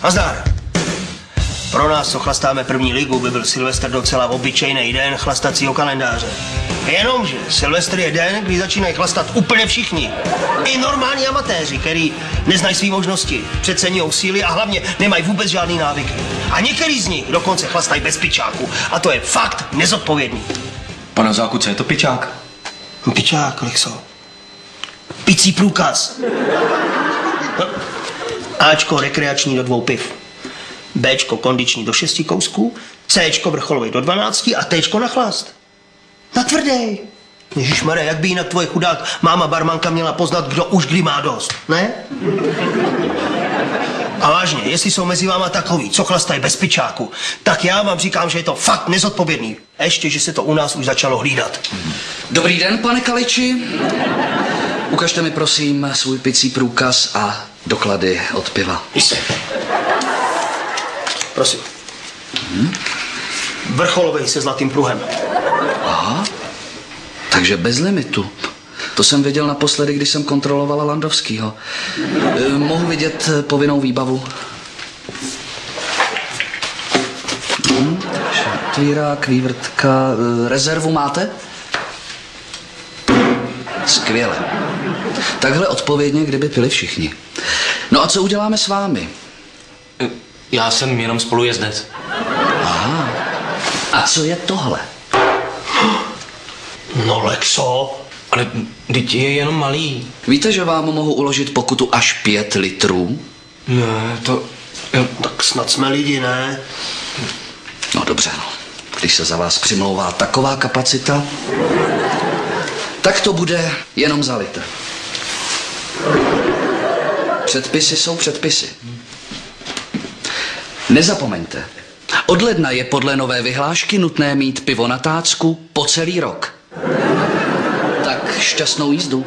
A zdar. Pro nás, co chlastáme první ligu, by byl Silvestr docela obyčejný den chlastacího kalendáře. Jenomže Silvestr je den, kdy začínají chlastat úplně všichni. I normální amatéři, který neznají své možnosti, přeceňují síly a hlavně nemají vůbec žádný návyky. A některý z nich dokonce chlastají bez pičáku. A to je fakt nezodpovědný. Pane Záku, co je to pičák? Pičák, Lexo. Picí průkaz. No. Ačko rekreační do 2 piv. Bčko kondiční do 6 kousků, Cčko vrcholový do 12 a Tčko na chlast. Na tvrdej. Ježišmarja, jak by jinak tvoje chudák máma barmanka měla poznat, kdo už kdy má dost, ne? A vážně, jestli jsou mezi váma takový, co chlastají bez pičáku, tak já vám říkám, že je to fakt nezodpovědný. Ještě, že se to u nás už začalo hlídat. Dobrý den, pane Kaliči. Ukažte mi prosím svůj picí průkaz a doklady od piva. Jistě. Prosím. Vrcholovej se zlatým pruhem. Aha, takže bez limitu. To jsem viděl naposledy, když jsem kontrolovala Landovskýho. Mohu vidět povinnou výbavu? Otvírák, vývrtka, rezervu máte? Skvěle. Takhle odpovědně, kdyby pili všichni. No a co uděláme s vámi? Já jsem jenom spolujezdec. Aha. A co je tohle? No, Lexo. Ale teď je jenom malý. Víte, že vám mohu uložit pokutu až 5 litrů? Ne, to... Tak snad jsme lidi, ne? No dobře, no. Když se za vás přimlouvá taková kapacita, tak to bude jenom za litr. Předpisy jsou předpisy. Nezapomeňte, od ledna je podle nové vyhlášky nutné mít pivo na tácku po celý rok. Tak šťastnou jízdu.